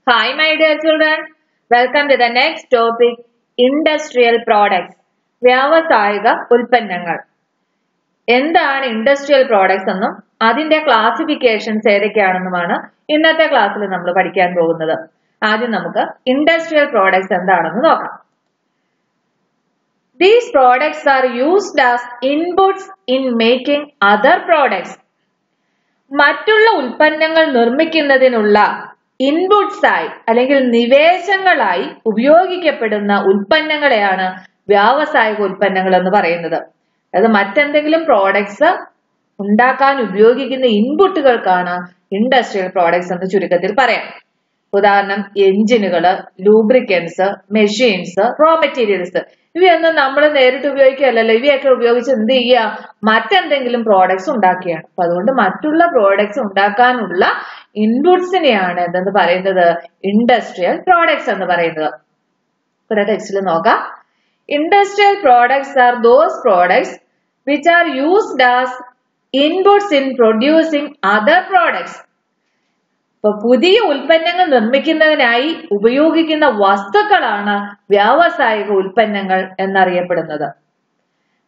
Hi, my dear children. Welcome to the next topic, Industrial Products. വ്യാവസായിക ഉൽപ്പന്നങ്ങൾ. എന്താണ് industrial products എന്നും അതിന്റെ ക്ലാസിഫിക്കേഷൻസ് ഏതൊക്കെയാണെന്നുമാണ് ഇന്നത്തെ ക്ലാസ്സിൽ നമ്മൾ പഠിക്കാൻ പോകുന്നത്. ആദ്യം നമുക്ക് ഇൻഡസ്ട്രിയൽ പ്രോഡക്ട്സ് എന്താണെന്ന് നോക്കാം. These products are used as inputs in making other products. മറ്റുള്ള ഉൽപ്പന്നങ്ങൾ നിർമ്മിക്കുന്നതിനുള്ള ഇൻപുട്സ് ആയി അല്ലെങ്കിൽ നിവേശങ്ങളായി ഉപയോഗിക്കപ്പെടുന്ന ഉൽപ്പന്നങ്ങളെയാണ് വ്യാവസായിക ഉൽപ്പന്നങ്ങൾ എന്ന് പറയുന്നത്. അതായത് മറ്റെന്തെങ്കിലും പ്രോഡക്ട്സ് ഉണ്ടാക്കാൻ ഉപയോഗിക്കുന്ന ഇൻപുട്ടുകൾക്കാണ് ഇൻഡസ്ട്രിയൽ പ്രോഡക്ട്സ് എന്ന് ചുരുക്കത്തിൽ പറയാം. ഉദാഹരണം എഞ്ചിനുകള്, ലൂബ്രിക്കൻസ്, മെഷീൻസ്, റോ മെറ്റീരിയൽസ്. ഇവയൊന്നും നമ്മൾ നേരിട്ട് ഉപയോഗിക്കുകയല്ലല്ലോ. ഇവയൊക്കെ ഉപയോഗിച്ച് എന്ത് ചെയ്യുക, മറ്റെന്തെങ്കിലും പ്രോഡക്ട്സ് ഉണ്ടാക്കുകയാണ്. അപ്പൊ അതുകൊണ്ട് മറ്റുള്ള പ്രോഡക്ട്സ് ഉണ്ടാക്കാനുള്ള ഇൻപുട്സിനെയാണ് എന്തെന്ന് പറയുന്നത്, ഇൻഡസ്ട്രിയൽ പ്രോഡക്ട്സ് എന്ന് പറയുന്നത്. ഇവിടെ ടെക്സ്റ്റിൽ നോക്കാം. Industrial products are those products which are used as inputs in producing other products. അപ്പൊ പുതിയ ഉൽപ്പന്നങ്ങൾ നിർമ്മിക്കുന്നതിനായി ഉപയോഗിക്കുന്ന വസ്തുക്കളാണ് വ്യാവസായിക ഉൽപ്പന്നങ്ങൾ എന്നറിയപ്പെടുന്നത്.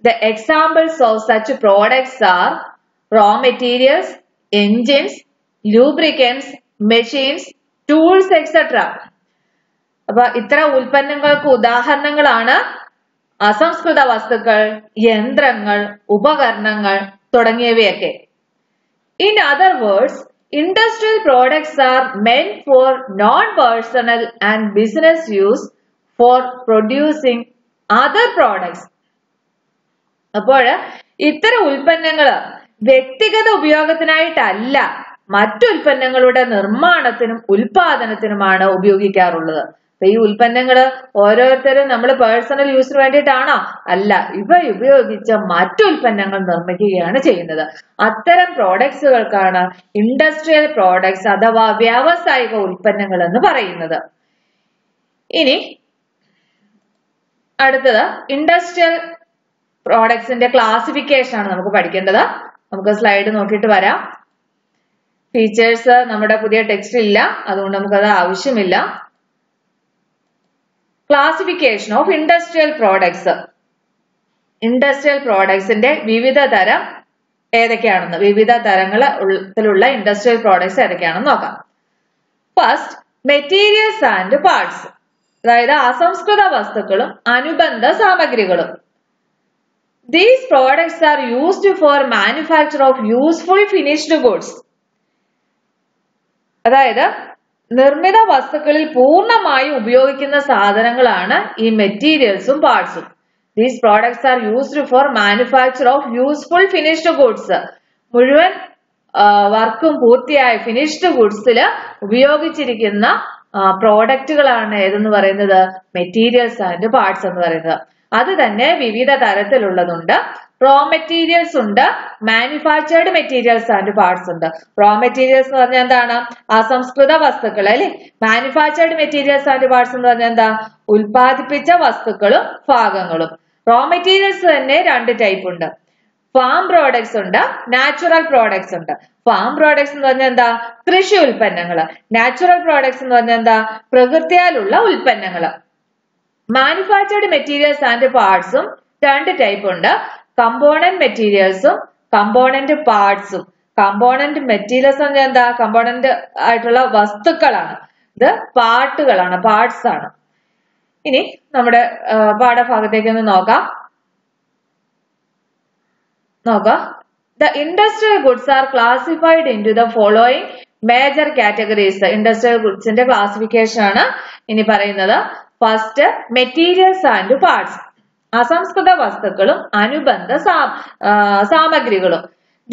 The examples of such products are raw materials, engines, lubricants, machines, tools, etc. അപ്പൊ ഇത്ര ഉൽപ്പന്നങ്ങൾക്ക് ഉദാഹരണങ്ങളാണ് അസംസ്കൃത വസ്തുക്കൾ, യന്ത്രങ്ങൾ, ഉപകരണങ്ങൾ തുടങ്ങിയവയൊക്കെ. In other words, industrial products are meant for non-personal and business use for producing other products. അപ്പോൾ ഇത്തരം ഉൽപ്പന്നങ്ങൾ വ്യക്തിഗത ഉപയോഗത്തിനായിട്ടല്ല, മറ്റു ഉൽപ്പന്നങ്ങളുടെ നിർമ്മാണത്തിനും ഉൽപാദനത്തിനുമാണ് ഉപയോഗിക്കാറുള്ളത്. അപ്പൊ ഈ ഉൽപ്പന്നങ്ങൾ ഓരോരുത്തരും നമ്മൾ പേഴ്സണൽ യൂസിന് വേണ്ടിയിട്ടാണോ? അല്ല, ഇവ ഉപയോഗിച്ച് മറ്റു ഉൽപ്പന്നങ്ങൾ നിർമ്മിക്കുകയാണ് ചെയ്യുന്നത്. അത്തരം പ്രോഡക്ട്സുകൾക്കാണ് ഇൻഡസ്ട്രിയൽ പ്രോഡക്ട്സ് അഥവാ വ്യാവസായിക ഉൽപ്പന്നങ്ങൾ എന്ന് പറയുന്നത്. ഇനി അടുത്തത് ഇൻഡസ്ട്രിയൽ പ്രോഡക്ട്സിന്റെ ക്ലാസിഫിക്കേഷൻ ആണ് നമുക്ക് പഠിക്കേണ്ടത്. നമുക്ക് സ്ലൈഡ് നോക്കിയിട്ട് വരാം. ഫീച്ചേഴ്സ് നമ്മുടെ പുതിയ ടെക്സ്റ്റ് ഇല്ല, അതുകൊണ്ട് നമുക്കത് ആവശ്യമില്ല. Classification of industrial products. Industrial പ്രോഡക്ട്സിന്റെ വിവിധ തരം ഏതൊക്കെയാണെന്ന്, വിവിധ തരങ്ങളിലുള്ള ഇൻഡസ്ട്രിയൽ പ്രോഡക്ട്സ് ഏതൊക്കെയാണെന്ന് നോക്കാം. ഫസ്റ്റ്, മെറ്റീരിയൽസ് ആൻഡ് പാർട്സ്, അതായത് അസംസ്കൃത വസ്തുക്കളും അനുബന്ധ സാമഗ്രികളും. These products are used for manufacture of useful finished goods. അതായത് നിർമ്മിത വസ്തുക്കളിൽ പൂർണ്ണമായും ഉപയോഗിക്കുന്ന സാധനങ്ങളാണ് ഈ മെറ്റീരിയൽസും പാർട്സും. These products are used for manufacture of useful finished goods. മുഴുവൻ വർക്കും പൂർത്തിയായ ഫിനിഷ്ഡ് ഗുഡ്സിൽ ഉപയോഗിച്ചിരിക്കുന്ന പ്രോഡക്റ്റുകളാണ് ഏതെന്ന് പറയുന്നത്, മെറ്റീരിയൽസ് ആൻഡ് പാർട്സ് എന്ന് പറയുന്നത്. അത് തന്നെ വിവിധ തരത്തിലുള്ളതുണ്ട്. റോ മെറ്റീരിയൽസ് ഉണ്ട്, മാനുഫാക്ചേർഡ് മെറ്റീരിയൽസ് ആൻഡ് പാർട്സ് ഉണ്ട്. റോ മെറ്റീരിയൽസ് എന്ന് പറഞ്ഞാൽ എന്താണ്, അസംസ്കൃത വസ്തുക്കൾ അല്ലെ. മാനുഫാക്ചേർഡ് മെറ്റീരിയൽസ് ആൻഡ് പാർട്സ് എന്ന് പറഞ്ഞാൽ എന്താ, ഉൽപ്പാദിപ്പിച്ച വസ്തുക്കളും ഭാഗങ്ങളും. റോ മെറ്റീരിയൽസ് തന്നെ രണ്ട് ടൈപ്പ് ഉണ്ട്. ഫാം പ്രോഡക്ട്സ് ഉണ്ട്, നാച്ചുറൽ പ്രോഡക്ട്സ് ഉണ്ട്. ഫാം പ്രോഡക്ട്സ് എന്ന് പറഞ്ഞാൽ എന്താ, കൃഷി ഉൽപ്പന്നങ്ങള്. നാച്ചുറൽ പ്രോഡക്ട്സ് എന്ന് പറഞ്ഞാൽ എന്താ, പ്രകൃതിയാലുള്ള ഉൽപ്പന്നങ്ങള്. മാനുഫാക്ചേർഡ് മെറ്റീരിയൽസ് ആൻഡ് പാർട്സും രണ്ട് ടൈപ്പ് ഉണ്ട്. കമ്പോണന്റ് മെറ്റീരിയൽസും കമ്പോണന്റ് പാർട്സും. കമ്പോണന്റ് മെറ്റീരിയൽസ് എന്ന് പറഞ്ഞാൽ എന്താ, കമ്പോണന്റ് ആയിട്ടുള്ള വസ്തുക്കളാണ്. ഇത് പാർട്ടുകളാണ്, പാർട്സ് ആണ്. ഇനി നമ്മുടെ പാഠഭാഗത്തേക്ക് ഒന്ന് നോക്കാം. The industrial goods are classified into the following major categories. Industrial ഗുഡ്സിന്റെ ക്ലാസിഫിക്കേഷൻ ആണ് ഇനി പറയുന്നത്. ഫസ്റ്റ്, മെറ്റീരിയൽസ് ആൻഡ് പാർട്സ്, അസംസ്കൃത വസ്തുക്കളും അനുബന്ധ സാമഗ്രികളും.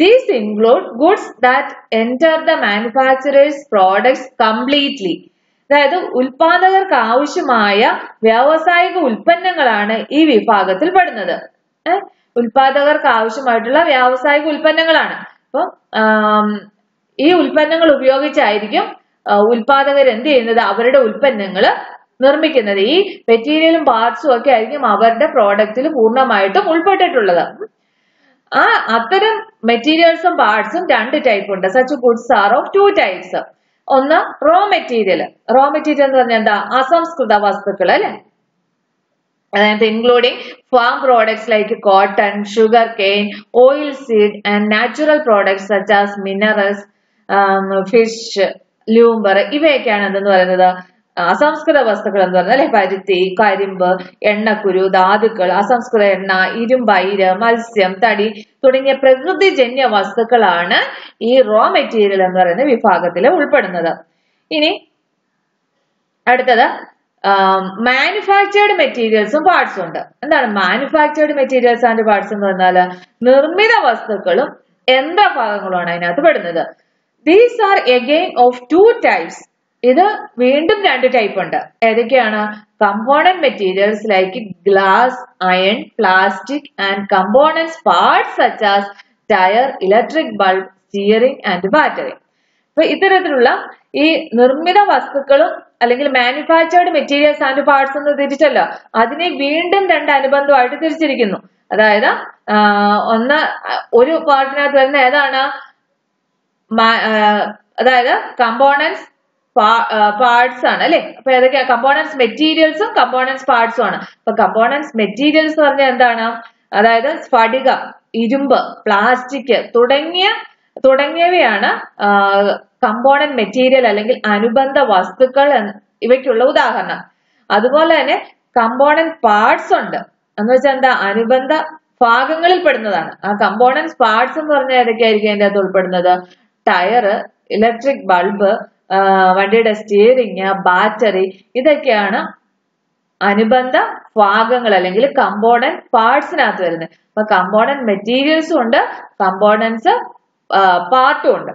These include goods that enter the manufacturer's products completely. അതായത് ഉൽപാദകർക്ക് ആവശ്യമായ വ്യാവസായിക ഉൽപ്പന്നങ്ങളാണ് ഈ വിഭാഗത്തിൽ പെടുന്നത്. ഉൽപാദകർക്ക് ആവശ്യമായിട്ടുള്ള വ്യാവസായിക ഉൽപ്പന്നങ്ങളാണ്. അപ്പൊ ഈ ഉൽപ്പന്നങ്ങൾ ഉപയോഗിച്ചായിരിക്കും ഉൽപാദകർ എന്ത് ചെയ്യുന്നത്, അവരുടെ ഉൽപ്പന്നങ്ങൾ നിർമ്മിക്കുന്നത്. ഈ മെറ്റീരിയലും പാർട്സും ഒക്കെ ആയിരിക്കും അവരുടെ പ്രോഡക്റ്റിൽ പൂർണ്ണമായിട്ടും ഉൾപ്പെട്ടിട്ടുള്ളത്. അത്തരം മെറ്റീരിയൽസും പാർട്സും രണ്ട് ടൈപ്പ് ഉണ്ട്. Such goods are of two types. ഒന്ന് റോ മെറ്റീരിയൽ എന്ന് പറഞ്ഞാൽ എന്താ അസംസ്കൃത വസ്തുക്കൾ അല്ലെ. അതായത് including farm products like cotton, sugar cane, oil seed and natural products such as minerals, fish, lumber ഇവയൊക്കെയാണ് എന്തെന്ന് പറയുന്നത് അസംസ്കൃത വസ്തുക്കൾ എന്ന് പറഞ്ഞാൽ അല്ലെ. പരുത്തി, കരിമ്പ്, എണ്ണക്കുരു, ധാതുക്കൾ, അസംസ്കൃത എണ്ണ, ഇരുമ്പ്, അയിര്, മത്സ്യം, തടി തുടങ്ങിയ പ്രകൃതിജന്യ വസ്തുക്കളാണ് ഈ റോ മെറ്റീരിയൽ എന്ന് പറയുന്ന വിഭാഗത്തിൽ ഉൾപ്പെടുന്നത്. ഇനി അടുത്തത് മാനുഫാക്ചേർഡ് മെറ്റീരിയൽസും പാർട്സും ഉണ്ട്. എന്താണ് മാനുഫാക്ചേർഡ് മെറ്റീരിയൽസ് ആൻഡ് പാർട്സ് എന്ന് പറഞ്ഞാല് നിർമ്മിത വസ്തുക്കളും യന്ത്രഭാഗങ്ങളുമാണ് അതിനകത്ത് പെടുന്നത്. These are again of 2 types. ഇത് വീണ്ടും 2 ടൈപ്പ് ഉണ്ട്. ഏതൊക്കെയാണ്? Component materials like glass, iron, plastic and components parts such as tyre, electric bulb, steering and battery. അപ്പൊ ഇത്തരത്തിലുള്ള ഈ നിർമ്മിത വസ്തുക്കളും അല്ലെങ്കിൽ മാനുഫാക്ചേർഡ് മെറ്റീരിയൽസ് ആൻഡ് പാർട്സ് എന്ന് തിരിച്ചല്ലോ, അതിനെ വീണ്ടും 2 അനുബന്ധമായിട്ട് തിരിച്ചിരിക്കുന്നു. അതായത് ഒന്ന് ഒരു പാർട്ടിനകത്ത് വരുന്ന ഏതാണ്? അതായത് കമ്പോണന്റ്സ് പാർട്സ് ആണ് അല്ലെ. അപ്പൊ ഏതൊക്കെയാ? കമ്പോണന്റ്സ് മെറ്റീരിയൽസും കമ്പോണന്റ്സ് പാർട്സും ആണ്. അപ്പൊ കമ്പോണന്റ്സ് മെറ്റീരിയൽസ് എന്ന് പറഞ്ഞാൽ എന്താണ്? അതായത് സ്ഫടികം, ഇരുമ്പ്, പ്ലാസ്റ്റിക് തുടങ്ങിയവയാണ് കമ്പോണന്റ് മെറ്റീരിയൽ അല്ലെങ്കിൽ അനുബന്ധ വസ്തുക്കൾ ഇവയ്ക്കുള്ള ഉദാഹരണം. അതുപോലെ തന്നെ കമ്പോണന്റ് പാർട്സ് ഉണ്ട് എന്ന് വെച്ചാൽ എന്താ? അനുബന്ധ ഭാഗങ്ങളിൽ പെടുന്നതാണ്. ആ കമ്പോണന്റ്സ് പാർട്സ് എന്ന് പറഞ്ഞാൽ ഏതൊക്കെയായിരിക്കും അതിന്റെ അകത്ത് ഉൾപ്പെടുന്നത്? ടയർ, ഇലക്ട്രിക് ബൾബ്, വണ്ടിയുടെ സ്റ്റിയറിംഗ്, ബാറ്ററി ഇതൊക്കെയാണ് അനുബന്ധ ഭാഗങ്ങൾ അല്ലെങ്കിൽ കമ്പോണന്റ് പാർട്സിനകത്ത് വരുന്നത്. അപ്പൊ കമ്പോണന്റ് മെറ്റീരിയൽസും ഉണ്ട്, കമ്പോണന്റ്സ് പാർട്ടും ഉണ്ട്.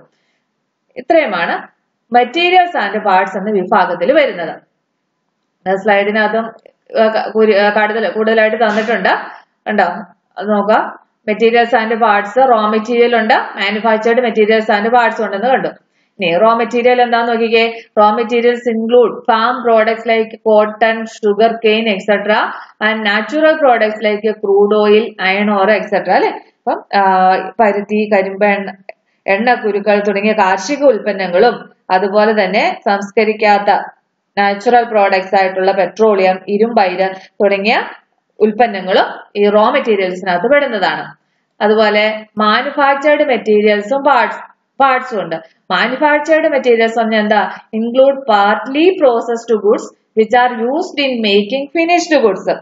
ഇത്രയുമാണ് മെറ്റീരിയൽസ് ആൻഡ് പാർട്സ് എന്ന വിഭാഗത്തിൽ വരുന്നത്. സ്ലൈഡിനകത്തും കൂടുതലായിട്ട് തന്നിട്ടുണ്ട്, ഉണ്ടോ? അത് നോക്കാം. Materials and parts, raw material ഉണ്ട്, മാനുഫാക്ചേർഡ് മെറ്റീരിയൽസ് ആൻഡ് പാർട്സ് ഉണ്ടെന്ന് കണ്ടു. ഇനി റോ മെറ്റീരിയൽ എന്താന്ന് നോക്കിക്കേ. Raw materials include farm products like cotton, sugar cane etcetera and natural products like crude oil, iron ore etcetera അല്ലെ. അപ്പം പരുത്തി, കരിമ്പ്, എണ്ണക്കുരുക്കൾ തുടങ്ങിയ കാർഷിക ഉൽപ്പന്നങ്ങളും അതുപോലെ തന്നെ സംസ്കരിക്കാത്ത നാച്ചുറൽ പ്രോഡക്ട്സ് ആയിട്ടുള്ള പെട്രോളിയം, ഇരുമ്പയിര് തുടങ്ങിയ ഉൽപ്പന്നങ്ങളും ഈ റോ മെറ്റീരിയൽസിനകത്ത് പെടുന്നതാണ്. അതുപോലെ മാനുഫാക്ചേർഡ് മെറ്റീരിയൽസും പാർട്സും ഉണ്ട്. മാനുഫാക്ചേർഡ് മെറ്റീരിയൽസ് പറഞ്ഞാൽ എന്താ? Include partly processed goods which are used in making finished goods.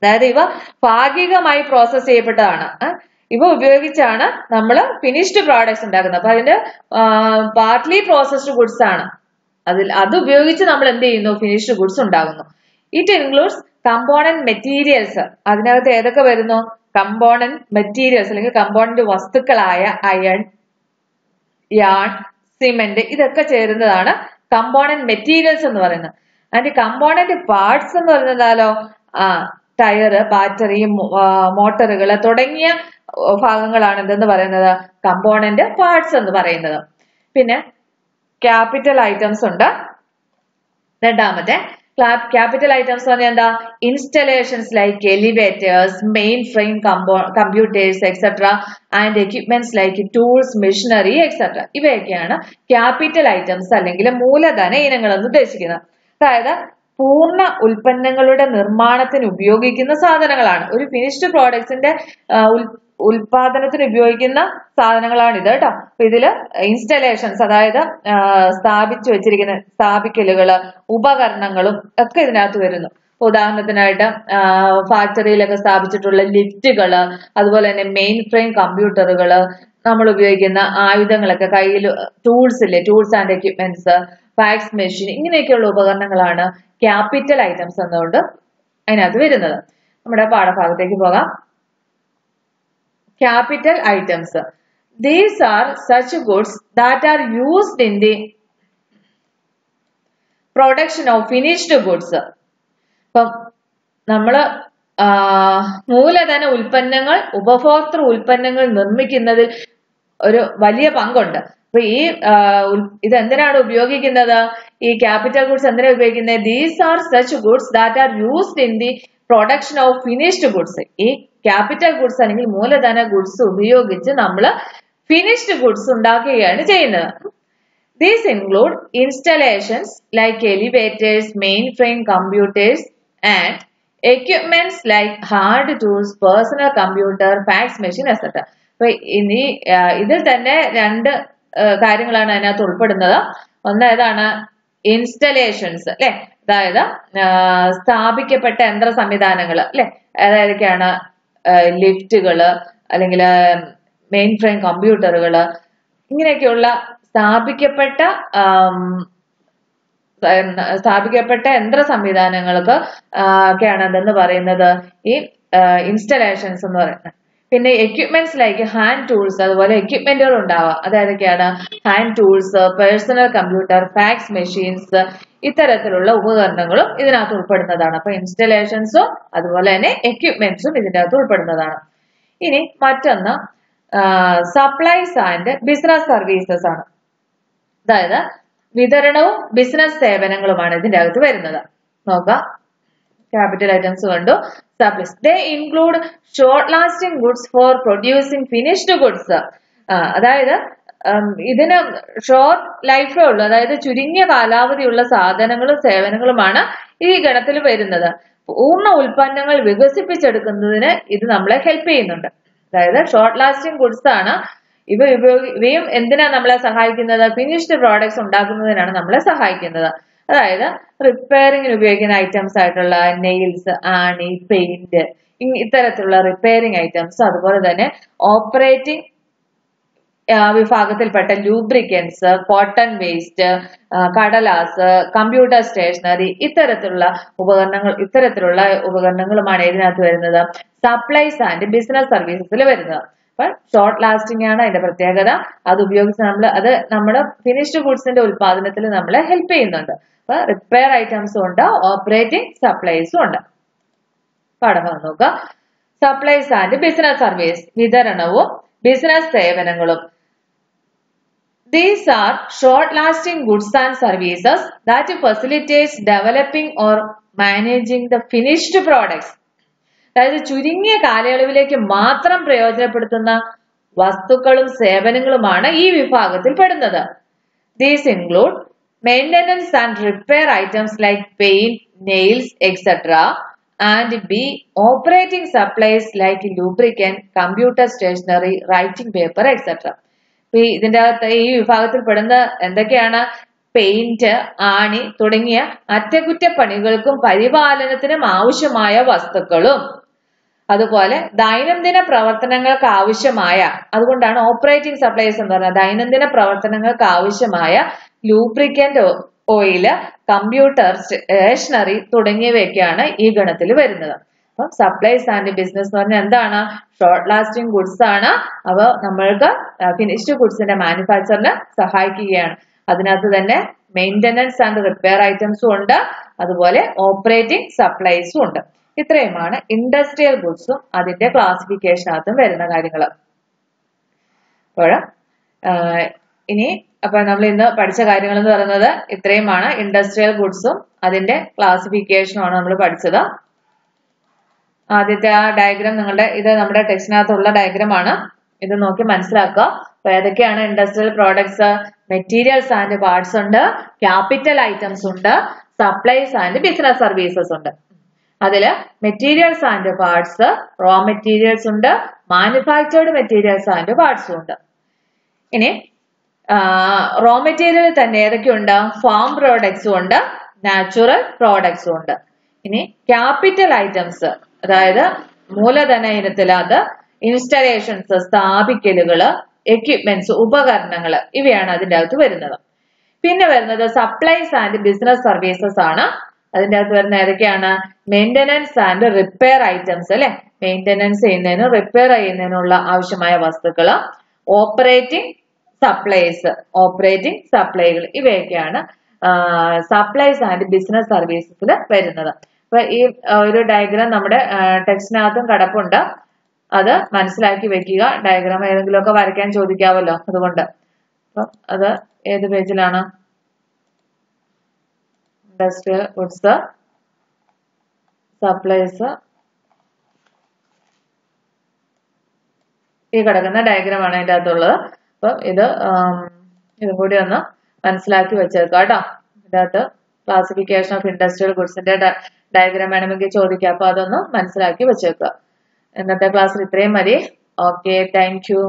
അതായത് ഇവ ഭാഗികമായി പ്രോസസ് ചെയ്യപ്പെട്ടതാണ്. ഇവ ഉപയോഗിച്ചാണ് നമ്മൾ ഫിനിഷ്ഡ് പ്രോഡക്ട്സ് ഉണ്ടാക്കുന്നത്. അപ്പൊ അതിന്റെ പാർട്ട്ലി പ്രോസസ്ഡ് ഗുഡ്സ് ആണ്. അത് ഉപയോഗിച്ച് നമ്മൾ എന്ത് ചെയ്യുന്നു? ഫിനിഷ്ഡ് ഗുഡ്സ് ഉണ്ടാകുന്നു. It includes component materials. അതിനകത്ത് ഏതൊക്കെ വരുന്നു? കമ്പോണന്റ് മെറ്റീരിയൽസ് അല്ലെങ്കിൽ കമ്പോണന്റ് വസ്തുക്കളായ അയൺ, യാൺ, സിമെന്റ് ഇതൊക്കെ ചേരുന്നതാണ് കമ്പോണന്റ് മെറ്റീരിയൽസ് എന്ന് പറയുന്നത്. അതിന്റെ കമ്പോണന്റ് പാർട്സ് എന്ന് പറയുന്നതാലോ ടയർ, ബാറ്ററി, മോട്ടറുകൾ തുടങ്ങിയ ഭാഗങ്ങളാണ് എന്തെന്ന് പറയുന്നത്? കമ്പോണന്റ് പാർട്സ് എന്ന് പറയുന്നത്. പിന്നെ ക്യാപിറ്റൽ ഐറ്റംസ് ഉണ്ട്. രണ്ടാമത്തെ ക്യാപിറ്റൽ ഐറ്റംസ് പറഞ്ഞാൽ എന്താ? Installations like elevators, main frame computers etcetera and equipments like tools, machinery etcetera ഇവയൊക്കെയാണ് ക്യാപിറ്റൽ ഐറ്റംസ് അല്ലെങ്കിൽ മൂലധന ഇനങ്ങൾ എന്ന് ഉദ്ദേശിക്കുന്നത്. അതായത് പൂർണ്ണ ഉൽപ്പന്നങ്ങളുടെ നിർമ്മാണത്തിന് ഉപയോഗിക്കുന്ന സാധനങ്ങളാണ്. ഒരു ഫിനിഷ്ഡ് പ്രോഡക്ട്സിന്റെ ഉൽപാദനത്തിന് ഉപയോഗിക്കുന്ന സാധനങ്ങളാണ് ഇത് കേട്ടോ. അപ്പൊ ഇതില് ഇൻസ്റ്റലേഷൻസ് അതായത് സ്ഥാപിച്ചു വെച്ചിരിക്കുന്ന സ്ഥാപിക്കലുകള്, ഉപകരണങ്ങളും ഒക്കെ ഇതിനകത്ത് വരുന്നു. ഉദാഹരണത്തിനായിട്ട് ഫാക്ടറിയിലൊക്കെ സ്ഥാപിച്ചിട്ടുള്ള ലിഫ്റ്റുകള്, അതുപോലെ തന്നെ മെയിൻ ഫ്രെയിം കമ്പ്യൂട്ടറുകള്, നമ്മൾ ഉപയോഗിക്കുന്ന ആയുധങ്ങളൊക്കെ, കയ്യിൽ ടൂൾസ് ഇല്ലേ, tools and equipments, fax machine ഇങ്ങനെയൊക്കെയുള്ള ഉപകരണങ്ങളാണ് ക്യാപിറ്റൽ ഐറ്റംസ് എന്നുകൊണ്ട് അതിനകത്ത് വരുന്നത്. നമ്മുടെ പാഠഭാഗത്തേക്ക് പോകാം. Capital items. These are such goods that are used in the production of finished goods. ഇപ്പം നമ്മള് മൂലധന ഉൽപ്പന്നങ്ങൾ, ഉപഭോക്തൃ ഉൽപ്പന്നങ്ങൾ നിർമ്മിക്കുന്നതിൽ ഒരു വലിയ പങ്കുണ്ട്. അപ്പൊ ഈ ഇതെന്തിനാണ് ഉപയോഗിക്കുന്നത്? ഈ ക്യാപിറ്റൽ ഗുഡ്സ് എന്തിനാണ് ഉപയോഗിക്കുന്നത്? These are such goods that are used in the production of finished goods. ഈ ക്യാപിറ്റൽ ഗുഡ്സ് അല്ലെങ്കിൽ മൂലധന ഗുഡ്സ് ഉപയോഗിച്ച് നമ്മൾ ഫിനിഷ്ഡ് ഗുഡ്സ് ഉണ്ടാക്കുകയാണ് ചെയ്യുന്നത്. These include installations like elevators, mainframe computers, and equipments like hard tools, personal computer, fax machine, etc. അപ്പൊ ഇനി ഇതിൽ തന്നെ രണ്ട് കാര്യങ്ങളാണ് അതിനകത്ത് ഉൾപ്പെടുന്നത്. ഒന്ന് ഏതാണ്? ഇൻസ്റ്റലേഷൻസ് അല്ലെ, അതായത് സ്ഥാപിക്കപ്പെട്ട യന്ത്ര സംവിധാനങ്ങൾ അല്ലെ, അതായതൊക്കെയാണ് ലിഫ്റ്റുകള് അല്ലെങ്കിൽ മെയിൻ ഫ്രെയിം കമ്പ്യൂട്ടറുകള്, ഇങ്ങനെയൊക്കെയുള്ള സ്ഥാപിക്കപ്പെട്ട യന്ത്ര സംവിധാനങ്ങൾക്ക് ഒക്കെയാണ് എന്തെന്ന് പറയുന്നത് ഈ ഇൻസ്റ്റലേഷൻസ് എന്ന് പറയുന്നത്. പിന്നെ എക്യുപ്മെന്റ്സ് ലൈക്ക് ഹാൻഡ് ടൂൾസ്, അതുപോലെ എക്യുപ്മെന്റുകൾ ഉണ്ടാവാം. അതായതൊക്കെയാണ് hand tools, personal computer, fax machines, ഇത്തരത്തിലുള്ള ഉപകരണങ്ങളും ഇതിനകത്ത് ഉൾപ്പെടുന്നതാണ്. അപ്പൊ ഇൻസ്റ്റലേഷൻസും അതുപോലെ തന്നെ എക്യുപ്മെന്റ്സും ഇതിന്റെ അകത്ത് ഉൾപ്പെടുന്നതാണ്. ഇനി മറ്റൊന്ന് സപ്ലൈസ് ആൻഡ് ബിസിനസ് സർവീസസ് ആണ്. അതായത് വിതരണവും ബിസിനസ് സേവനങ്ങളുമാണ് ഇതിന്റെ അകത്ത് വരുന്നത്. നോക്കാം, ക്യാപിറ്റൽ ഐറ്റംസ് കണ്ടു. Supplies they include short lasting goods for producing finished goods. അതായത് ഇതിന് ഷോർട്ട് ലൈഫേ ഉള്ളൂ, അതായത് ചുരുങ്ങിയ കാലാവധിയുള്ള സാധനങ്ങളും സേവനങ്ങളുമാണ് ഈ ഗണത്തിൽ വരുന്നത്. പൂർണ്ണ ഉൽപ്പന്നങ്ങൾ വികസിപ്പിച്ചെടുക്കുന്നതിന് ഇത് നമ്മളെ ഹെൽപ്പ് ചെയ്യുന്നുണ്ട്. അതായത് ഷോർട്ട് ലാസ്റ്റിംഗ് ഗുഡ്സ് ആണ്. ഇവയും എന്തിനാ നമ്മളെ സഹായിക്കുന്നത്? ഫിനിഷ്ഡ് പ്രോഡക്ട്സ് ഉണ്ടാക്കുന്നതിനാണ് നമ്മളെ സഹായിക്കുന്നത്. അതായത് റിപ്പയറിങ്ങിന് ഉപയോഗിക്കുന്ന ഐറ്റംസ് ആയിട്ടുള്ള നെയിൽസ്, ആണി, പെയിന്റ്, ഇത്തരത്തിലുള്ള റിപ്പയറിംഗ് ഐറ്റംസ്, അതുപോലെ തന്നെ ഓപ്പറേറ്റിംഗ് വിഭാഗത്തിൽപ്പെട്ട ലൂബ്രിക്കൻസ്, കോട്ടൺ വേസ്റ്റ്, കടലാസ്, കമ്പ്യൂട്ടർ സ്റ്റേഷനറി, ഇത്തരത്തിലുള്ള ഉപകരണങ്ങളുമാണ് ഇതിനകത്ത് വരുന്നത് സപ്ലൈസ് ആൻഡ് ബിസിനസ് സർവീസസിൽ വരുന്നത്. അപ്പൊ ഷോർട്ട് ലാസ്റ്റിംഗ് ആണ് അതിന്റെ പ്രത്യേകത. അത് ഉപയോഗിച്ച് നമ്മുടെ ഫിനിഷ്ഡ് ഗുഡ്സിന്റെ ഉത്പാദനത്തിൽ നമ്മളെ ഹെൽപ്പ് ചെയ്യുന്നുണ്ട്. അപ്പൊ റിപ്പയർ ഐറ്റംസും ഉണ്ട്, ഓപ്പറേറ്റിംഗ് സപ്ലൈസും ഉണ്ട്. പാഠഭാഗം നോക്കുക. സപ്ലൈസ് ആൻഡ് ബിസിനസ് സർവീസ്, വിതരണവും ബിസിനസ് സേവനങ്ങളും. These are short-lasting goods and services that facilitates developing or managing the finished products. അതായത് ചുരുങ്ങിയ കാലയളവിലേക്ക് മാത്രം പ്രയോജനപ്പെടുത്തുന്ന വസ്തുക്കളും സേവനങ്ങളുമാണ് ഈ വിഭാഗത്തിൽ പെടുന്നത്. These include maintenance and repair items like paint, nails, etc. and B. operating supplies like lubricant, computer stationery, writing paper, etc. ഇതിന്റെ അകത്ത് ഈ വിഭാഗത്തിൽ പെടുന്ന എന്തൊക്കെയാണ്? പെയിന്റ്, ആണി തുടങ്ങിയ അറ്റകുറ്റപ്പണികൾക്കും പരിപാലനത്തിനും ആവശ്യമായ വസ്തുക്കളും, അതുപോലെ ദൈനംദിന പ്രവർത്തനങ്ങൾക്ക് ആവശ്യമായ, അതുകൊണ്ടാണ് ഓപ്പറേറ്റിംഗ് സപ്ലൈസ് എന്ന് പറഞ്ഞാൽ ദൈനംദിന പ്രവർത്തനങ്ങൾക്ക് ആവശ്യമായ ലൂബ്രിക്കന്റ്, ഓയില്, കമ്പ്യൂട്ടർ സ്റ്റേഷനറി തുടങ്ങിയവയൊക്കെയാണ് ഈ ഗണത്തിൽ വരുന്നത്. അപ്പം സപ്ലൈസ് ആൻഡ് ബിസിനസ് എന്ന് പറഞ്ഞാൽ എന്താണ്? ഷോർട്ട് ലാസ്റ്റിംഗ് ഗുഡ്സ് ആണ്. അവ നമ്മൾക്ക് ഫിനിഷ്ഡ് ഗുഡ്സിന്റെ മാനുഫാക്ചറിന് സഹായിക്കുകയാണ്. അതിനകത്ത് തന്നെ മെയിന്റനൻസ് ആൻഡ് റിപ്പയർ ഐറ്റംസും ഉണ്ട്, അതുപോലെ ഓപ്പറേറ്റിംഗ് സപ്ലൈസും ഉണ്ട്. ഇത്രയുമാണ് ഇൻഡസ്ട്രിയൽ ഗുഡ്സും അതിന്റെ ക്ലാസിഫിക്കേഷനകത്തും വരുന്ന കാര്യങ്ങൾ. അപ്പോൾ ഇനി നമ്മൾ ഇന്ന് പഠിച്ച കാര്യങ്ങൾ എന്ന് പറയുന്നത് ഇത്രയുമാണ്. ഇൻഡസ്ട്രിയൽ ഗുഡ്സും അതിന്റെ ക്ലാസിഫിക്കേഷനുമാണ് നമ്മൾ പഠിച്ചത്. ആദ്യത്തെ ആ ഡയഗ്രാം ഇത് നമ്മുടെ ടെക്സ്റ്റിനകത്തുള്ള ഡയഗ്രാം ആണ്. ഇത് നോക്കി മനസ്സിലാക്കുക. അപ്പൊ ഏതൊക്കെയാണ് industrial products? Materials and parts ഉണ്ട്, ക്യാപിറ്റൽ ഐറ്റംസ് ഉണ്ട്, സപ്ലൈസ് ആൻഡ് ബിസിനസ് സർവീസസ് ഉണ്ട്. അതില് materials and parts, raw materials ഉണ്ട്, മാനുഫാക്ചേർഡ് മെറ്റീരിയൽസ് ആൻഡ് പാർട്സും ഉണ്ട്. ഇനി റോ മെറ്റീരിയൽ തന്നെ ഏതൊക്കെയുണ്ട്? ഫാം പ്രോഡക്ട്സും ഉണ്ട്, നാച്ചുറൽ പ്രോഡക്ട്സും ഉണ്ട്. ഇനി ക്യാപിറ്റൽ ഐറ്റംസ്, അതായത് മൂലധന ഇനത്തിലത് ഇൻസ്റ്റലേഷൻസ്, സ്ഥാപിക്കലുകള്, എക്യുപ്മെന്റ്സ്, ഉപകരണങ്ങൾ, ഇവയാണ് അതിന്റെ അകത്ത് വരുന്നത്. പിന്നെ വരുന്നത് സപ്ലൈസ് ആൻഡ് ബിസിനസ് സർവീസസ് ആണ്. അതിന്റെ അകത്ത് വരുന്ന ഏതൊക്കെയാണ്? മെയിന്റനൻസ് ആൻഡ് റിപ്പയർ ഐറ്റംസ് അല്ലെ, മെയിന്റനൻസ് ചെയ്യുന്നതിനും റിപ്പയർ ചെയ്യുന്നതിനുള്ള ആവശ്യമായ വസ്തുക്കള്, ഓപ്പറേറ്റിംഗ് സപ്ലൈകൾ, ഇവയൊക്കെയാണ് സപ്ലൈസ് ആൻഡ് ബിസിനസ് സർവീസസിൽ വരുന്നത്. അപ്പൊ ഈ ഒരു ഡയഗ്രാം നമ്മുടെ ടെക്സ്റ്റിനകത്തും കിടപ്പുണ്ട്. അത് മനസ്സിലാക്കി വെക്കുക. ഡയഗ്രാം ഏതെങ്കിലുമൊക്കെ വരയ്ക്കാൻ ചോദിക്കാവല്ലോ, അതുകൊണ്ട്. അപ്പം അത് ഏത് പേജിലാണ്? ഇൻഡസ്ട്രിയൽ ഗുഡ്സ്, സപ്ലൈസ്, ഈ കിടക്കുന്ന ഡയഗ്രാം ആണ് അതിൻ്റെ അകത്തുള്ളത്. അപ്പം ഇതും കൂടി ഒന്ന് മനസ്സിലാക്കി വെച്ചേക്കുക കേട്ടോ. ഇതിനകത്ത് ക്ലാസിഫിക്കേഷൻ ഓഫ് ഇൻഡസ്ട്രിയൽ ഗുഡ്സിന്റെ ഡയഗ്രാം വേണമെങ്കിൽ ചോദിക്കാം. അപ്പൊ അതൊന്ന് മനസ്സിലാക്കി വെച്ചേക്കുക. ഇന്നത്തെ ക്ലാസ്സിൽ ഇത്രയും മതി. Okay, thank you.